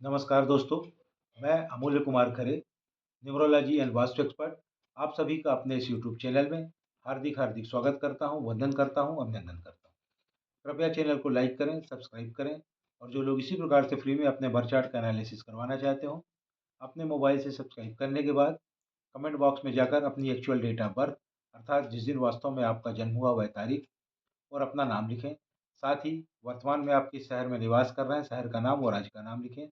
नमस्कार दोस्तों, मैं अमूल्य Kumar Khare, numerology and vastu expert, आप सभी का अपने इस यूट्यूब चैनल में हार्दिक हार्दिक स्वागत करता हूं, वंदन करता हूं, अभिनंदन करता हूं। कृपया चैनल को लाइक करें, सब्सक्राइब करें और जो लोग इसी प्रकार से फ्री में अपने बर्थ चार्ट का एनालिसिस करवाना चाहते हो, अपने मोबाइल से सब्सक्राइब करने के बाद कमेंट बॉक्स में जाकर अपनी एक्चुअल डेट ऑफ बर्थ अर्थात जिस दिन वास्तव में आपका जन्म हुआ वह तारीख और अपना नाम लिखें। साथ ही वर्तमान में आप किस शहर में निवास कर रहे हैं, शहर का नाम और राज्य का नाम लिखें।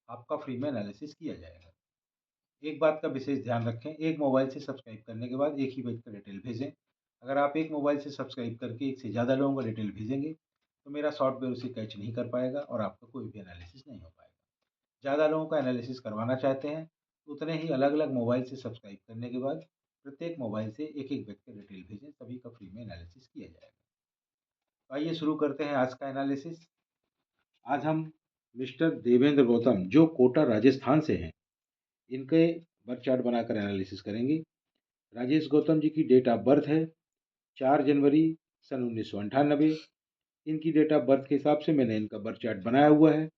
आपका फ्री में एनालिसिस किया जाएगा। एक बात का विशेष ध्यान रखें, एक मोबाइल से सब्सक्राइब करने के बाद एक ही व्यक्ति का डिटेल भेजें। अगर आप एक मोबाइल से सब्सक्राइब करके एक से ज़्यादा लोगों का डिटेल भेजेंगे तो मेरा सॉफ्टवेयर उसे कैच नहीं कर पाएगा और आपका कोई भी एनालिसिस नहीं हो पाएगा। ज़्यादा लोगों का एनालिसिस करवाना चाहते हैं तो उतने ही अलग अलग मोबाइल से सब्सक्राइब करने के बाद प्रत्येक मोबाइल से एक एक व्यक्ति का डिटेल भेजें, सभी का फ्री में एनालिसिस किया जाएगा। तो आइए शुरू करते हैं आज का एनालिसिस। आज हम मिस्टर देवेंद्र गौतम जो कोटा राजस्थान से हैं, इनके बर्थ चार्ट बनाकर एनालिसिस करेंगे। राजेश गौतम जी की डेट ऑफ बर्थ है 4 जनवरी सन 1998। इनकी डेट ऑफ बर्थ के हिसाब से मैंने इनका बर्थ चार्ट बनाया हुआ है।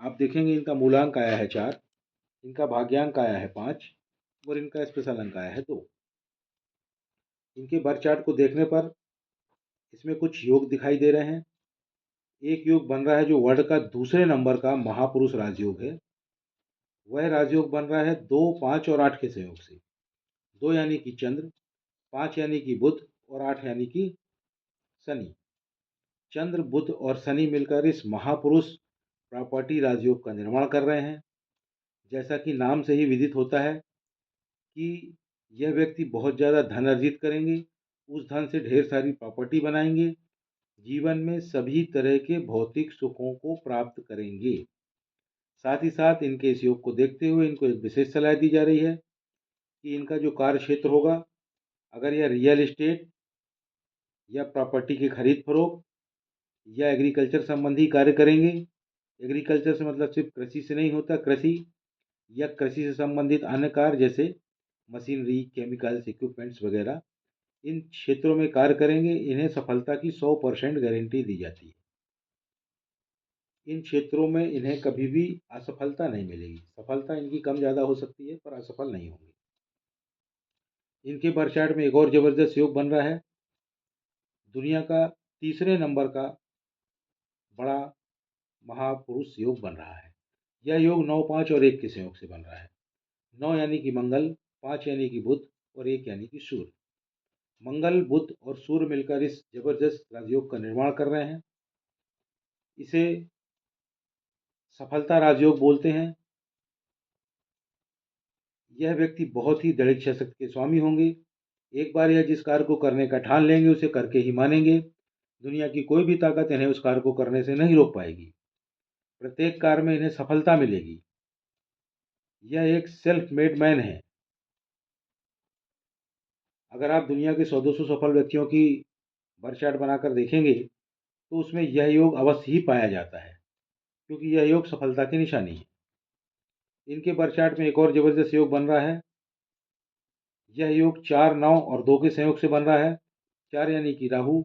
आप देखेंगे इनका मूलांक आया है 4, इनका भाग्यांक आया है 5 और इनका स्पेशल अंक आया है 2। इनके बर्थ चार्ट को देखने पर इसमें कुछ योग दिखाई दे रहे हैं। एक योग बन रहा है जो वर्ल्ड का दूसरे नंबर का महापुरुष राजयोग है। वह राजयोग बन रहा है 2, 5 और 8 के संयोग से। 2 यानी कि चंद्र, 5 यानी कि बुध और 8 यानी कि शनि। चंद्र, बुध और शनि मिलकर इस महापुरुष प्रॉपर्टी राजयोग का निर्माण कर रहे हैं। जैसा कि नाम से ही विदित होता है कि यह व्यक्ति बहुत ज़्यादा धन अर्जित करेंगे, उस धन से ढेर सारी प्रॉपर्टी बनाएंगे, जीवन में सभी तरह के भौतिक सुखों को प्राप्त करेंगे। साथ ही साथ इनके इस योग को देखते हुए इनको एक विशेष सलाह दी जा रही है कि इनका जो कार्य क्षेत्र होगा, अगर यह रियल एस्टेट या प्रॉपर्टी की खरीद फरोख्त या एग्रीकल्चर संबंधी कार्य करेंगे। एग्रीकल्चर से मतलब सिर्फ कृषि से नहीं होता, कृषि या कृषि से संबंधित अन्य कार्य जैसे मशीनरी, केमिकल्स, इक्विपमेंट्स वगैरह, इन क्षेत्रों में कार्य करेंगे, इन्हें सफलता की 100% गारंटी दी जाती है। इन क्षेत्रों में इन्हें कभी भी असफलता नहीं मिलेगी। सफलता इनकी कम ज़्यादा हो सकती है पर असफल नहीं होंगे। इनके बर्थ चार्ट में एक और जबरदस्त योग बन रहा है। दुनिया का तीसरे नंबर का बड़ा महापुरुष योग बन रहा है। यह योग 9, 5 और 1 के संयोग से बन रहा है। 9 यानी कि मंगल, 5 यानी कि बुध और 1 यानी कि सूर्य। मंगल, बुध और सूर्य मिलकर इस जबरदस्त राजयोग का निर्माण कर रहे हैं। इसे सफलता राजयोग बोलते हैं। यह व्यक्ति बहुत ही दृढ़ इच्छा शक्ति के स्वामी होंगे। एक बार यह जिस कार्य को करने का ठान लेंगे उसे करके ही मानेंगे। दुनिया की कोई भी ताकत इन्हें उस कार्य को करने से नहीं रोक पाएगी। प्रत्येक कार्य में इन्हें सफलता मिलेगी। यह एक सेल्फ मेड मैन है। अगर आप दुनिया के 100-200 सफल व्यक्तियों की बर्थ चार्ट बनाकर देखेंगे तो उसमें यह योग अवश्य ही पाया जाता है, क्योंकि यह योग सफलता की निशानी है। इनके बर्थ चार्ट में एक और जबरदस्त योग बन रहा है। यह योग 4, 9 और 2 के संयोग से बन रहा है। 4 यानी कि राहु,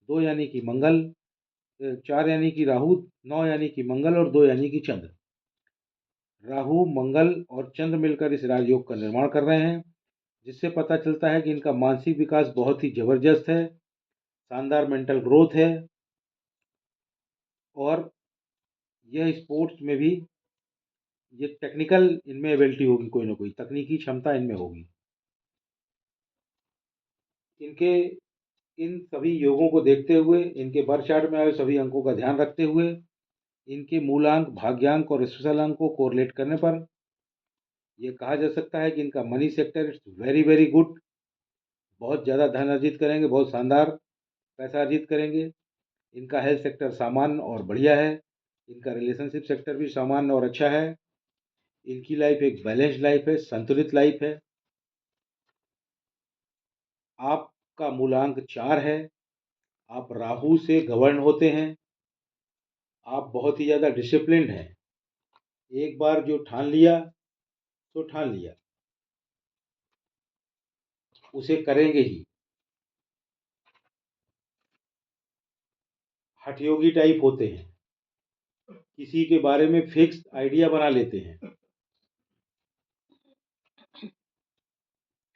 2 यानी कि मंगल, 4 यानी कि राहु, 9 यानी कि मंगल और 2 यानी कि चंद्र। राहु, मंगल और चंद्र मिलकर इस राजयोग का निर्माण कर रहे हैं, जिससे पता चलता है कि इनका मानसिक विकास बहुत ही जबरदस्त है, शानदार मेंटल ग्रोथ है और यह स्पोर्ट्स में भी ये टेक्निकल इनमें एबिलिटी होगी, कोई ना कोई तकनीकी क्षमता इनमें होगी। इनके इन सभी योगों को देखते हुए, इनके बर्थ चार्ट में आए सभी अंकों का ध्यान रखते हुए, इनके मूलांक, भाग्यांक और स्पेशल अंक को कोरिलेट करने पर यह कहा जा सकता है कि इनका money sector it's very very good. बहुत ज़्यादा धन अर्जित करेंगे, बहुत शानदार पैसा अर्जित करेंगे। इनका हेल्थ सेक्टर सामान्य और बढ़िया है। इनका रिलेशनशिप सेक्टर भी सामान्य और अच्छा है। इनकी लाइफ एक बैलेंस्ड लाइफ है, संतुलित लाइफ है। आपका मूलांक 4 है। आप राहु से गवर्न होते हैं। आप बहुत ही ज़्यादा डिसिप्लिन्ड हैं। एक बार जो ठान लिया तो ठान लिया, उसे करेंगे ही। हठयोगी टाइप होते हैं किसी के बारे में फिक्स आइडिया बना लेते हैं,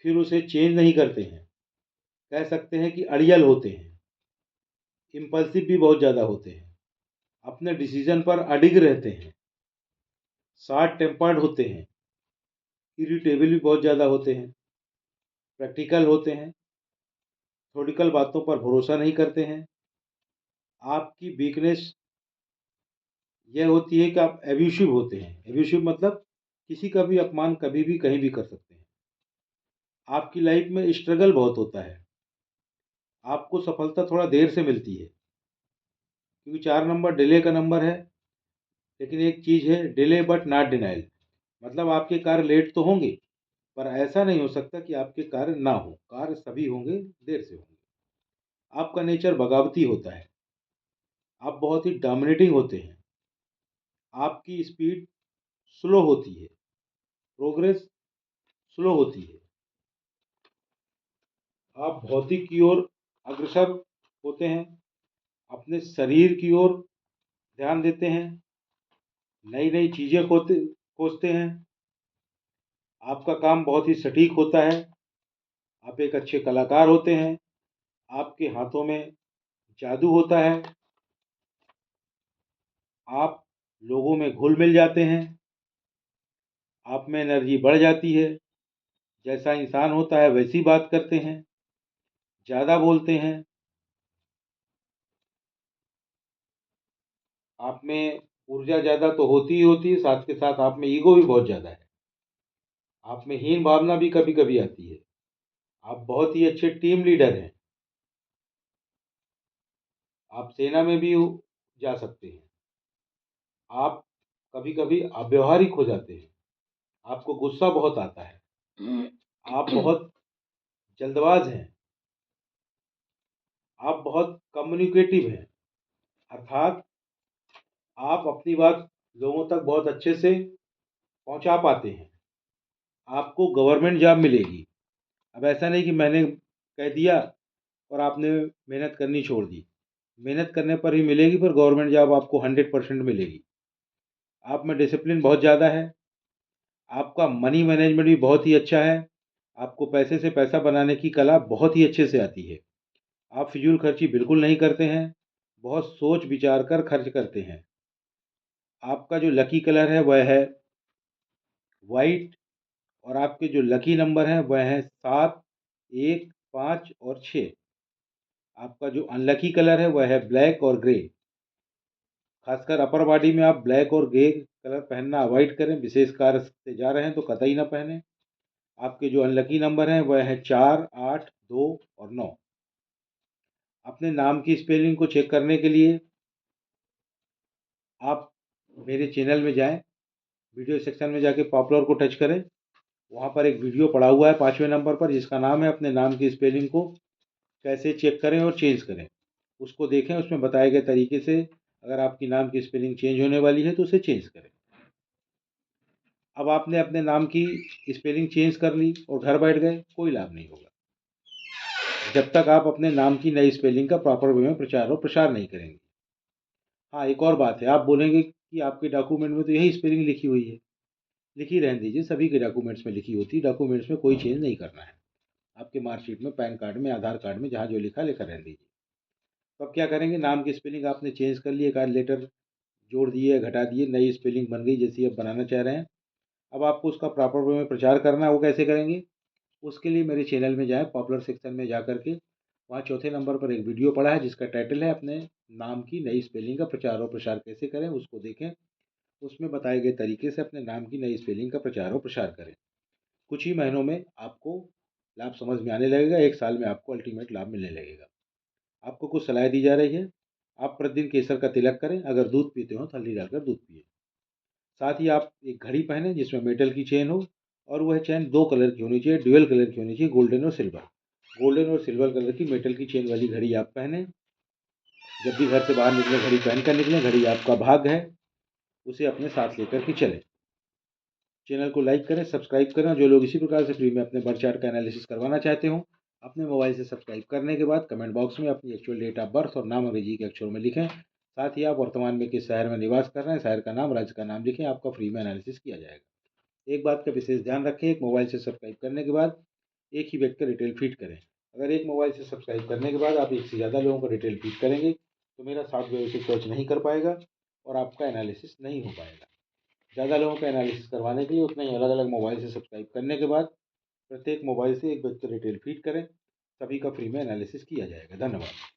फिर उसे चेंज नहीं करते हैं। कह सकते हैं कि अड़ियल होते हैं, इम्पल्सिव भी बहुत ज़्यादा होते हैं, अपने डिसीजन पर अडिग रहते हैं, शॉर्ट टेम्पर्ड होते हैं, इरिटेबल भी बहुत ज़्यादा होते हैं, प्रैक्टिकल होते हैं, थ्योरेटिकल बातों पर भरोसा नहीं करते हैं। आपकी वीकनेस यह होती है कि आप एब्यूसिव होते हैं। एब्यूसिव मतलब किसी का भी अपमान कभी भी कहीं भी कर सकते हैं। आपकी लाइफ में स्ट्रगल बहुत होता है, आपको सफलता थोड़ा देर से मिलती है, क्योंकि 4 नंबर डिले का नंबर है। लेकिन एक चीज़ है, डिले बट नॉट डिनाइल, मतलब आपके कार्य लेट तो होंगे, पर ऐसा नहीं हो सकता कि आपके कार्य ना हो। कार्य सभी होंगे, देर से होंगे। आपका नेचर बगावती होता है, आप बहुत ही डोमिनेटिंग होते हैं, आपकी स्पीड स्लो होती है, प्रोग्रेस स्लो होती है, आप भौतिक की ओर अग्रसर होते हैं, अपने शरीर की ओर ध्यान देते हैं, नई नई चीज़ें खोजते हैं, आपका काम बहुत ही सटीक होता है, आप एक अच्छे कलाकार होते हैं, आपके हाथों में जादू होता है, आप लोगों में घुल मिल जाते हैं, आप में एनर्जी बढ़ जाती है, जैसा इंसान होता है वैसी बात करते हैं, ज़्यादा बोलते हैं, आप में ऊर्जा ज़्यादा तो होती ही होती है, साथ के साथ आप में ईगो भी बहुत ज़्यादा है, आप में हीन भावना भी कभी कभी आती है, आप बहुत ही अच्छे टीम लीडर हैं, आप सेना में भी जा सकते हैं, आप कभी कभी अव्यवहारिक हो जाते हैं, आपको गुस्सा बहुत आता है, आप बहुत जल्दबाज हैं, आप बहुत कम्युनिकेटिव हैं, अर्थात आप अपनी बात लोगों तक बहुत अच्छे से पहुंचा पाते हैं, आपको गवर्नमेंट जॉब मिलेगी। अब ऐसा नहीं कि मैंने कह दिया और आपने मेहनत करनी छोड़ दी, मेहनत करने पर ही मिलेगी, पर गवर्नमेंट जॉब आपको 100% मिलेगी। आप में डिसिप्लिन बहुत ज़्यादा है, आपका मनी मैनेजमेंट भी बहुत ही अच्छा है, आपको पैसे से पैसा बनाने की कला बहुत ही अच्छे से आती है, आप फिजूल खर्ची बिल्कुल नहीं करते हैं, बहुत सोच विचार कर खर्च करते हैं। आपका जो लकी कलर है वह है वाइट, और आपके जो लकी नंबर हैं वह हैं 7, 1, 5 और 6। आपका जो अनलकी कलर है वह है ब्लैक और ग्रे। खासकर अपर बॉडी में आप ब्लैक और ग्रे कलर पहनना अवॉइड करें, विशेष कार्य से जा रहे हैं तो कतई ना पहने। आपके जो अनलकी नंबर हैं वह है 4, 8, 2 और 9। अपने नाम की स्पेलिंग को चेक करने के लिए आप मेरे चैनल में जाएं, वीडियो सेक्शन में जाके पॉपुलर को टच करें, वहाँ पर एक वीडियो पड़ा हुआ है 5वें नंबर पर, जिसका नाम है अपने नाम की स्पेलिंग को कैसे चेक करें और चेंज करें। उसको देखें, उसमें बताए गए तरीके से अगर आपकी नाम की स्पेलिंग चेंज होने वाली है तो उसे चेंज करें। अब आपने अपने नाम की स्पेलिंग चेंज कर ली और घर बैठ गए, कोई लाभ नहीं होगा जब तक आप अपने नाम की नई स्पेलिंग का प्रॉपर वे में प्रचार और प्रसार नहीं करेंगे। हाँ, एक और बात है, आप बोलेंगे कि आपके डॉक्यूमेंट में तो यही स्पेलिंग लिखी हुई है। लिखी रहने दीजिए, सभी के डॉक्यूमेंट्स में लिखी होती है, डॉक्यूमेंट्स में कोई चेंज नहीं करना है। आपके मार्कशीट में, पैन कार्ड में, आधार कार्ड में, जहाँ जो लिखा लेकर रहने दीजिए। तो अब क्या करेंगे, नाम की स्पेलिंग आपने चेंज कर ली, एक आध लेटर जोड़ दिए, घटा दिए, नई स्पेलिंग बन गई जैसी आप बनाना चाह रहे हैं। अब आपको उसका प्रॉपर वे में प्रचार करना है, वो कैसे करेंगे? उसके लिए मेरे चैनल में जाएँ, पॉपुलर सेक्शन में जा कर के वहाँ चौथे नंबर पर एक वीडियो पड़ा है जिसका टाइटल है अपने नाम की नई स्पेलिंग का प्रचार और प्रसार कैसे करें, उसको देखें। उसमें बताए गए तरीके से अपने नाम की नई स्पेलिंग का प्रचार और प्रसार करें। कुछ ही महीनों में आपको लाभ समझ में आने लगेगा, 1 साल में आपको अल्टीमेट लाभ मिलने लगेगा। आपको कुछ सलाह दी जा रही है, आप प्रतिदिन केसर का तिलक करें, अगर दूध पीते हो तो हल्दी डालकर दूध पिएँ। साथ ही आप एक घड़ी पहने जिसमें मेटल की चेन हो, और वह चेन 2 कलर की होनी चाहिए, ड्यूअल कलर की होनी चाहिए, गोल्डन और सिल्वर। गोल्डन और सिल्वर कलर की मेटल की चेन वाली घड़ी आप पहने। जब भी घर से बाहर निकलें घड़ी पहन कर निकलें, घड़ी आपका भाग्य है, उसे अपने साथ लेकर के चलें। चैनल को लाइक करें, सब्सक्राइब करें, और जो लोग इसी प्रकार से फ्री में अपने बर्थ चार्ट का एनालिसिस करवाना चाहते हो, अपने मोबाइल से सब्सक्राइब करने के बाद कमेंट बॉक्स में अपनी एक्चुअल डेट ऑफ बर्थ और नाम अंग्रेजी के अक्षरों में लिखें। साथ ही आप वर्तमान में किस शहर में निवास कर रहे हैं, शहर का नाम, राज्य का नाम लिखें, आपका फ्री में एनालिसिस किया जाएगा। एक बात का विशेष ध्यान रखें, एक मोबाइल से सब्सक्राइब करने के बाद एक ही व्यक्ति का डिटेल फीड करें। अगर एक मोबाइल से सब्सक्राइब करने के बाद आप एक से ज़्यादा लोगों को डिटेल फीड करेंगे तो मेरा सॉफ्टवेयर उसे कैच नहीं कर पाएगा और आपका एनालिसिस नहीं हो पाएगा। ज़्यादा लोगों का एनालिसिस करवाने के लिए उतना ही अलग अलग मोबाइल से सब्सक्राइब करने के बाद प्रत्येक मोबाइल से एक व्यक्ति डिटेल फीड करें, सभी का फ्री में एनालिसिस किया जाएगा। धन्यवाद।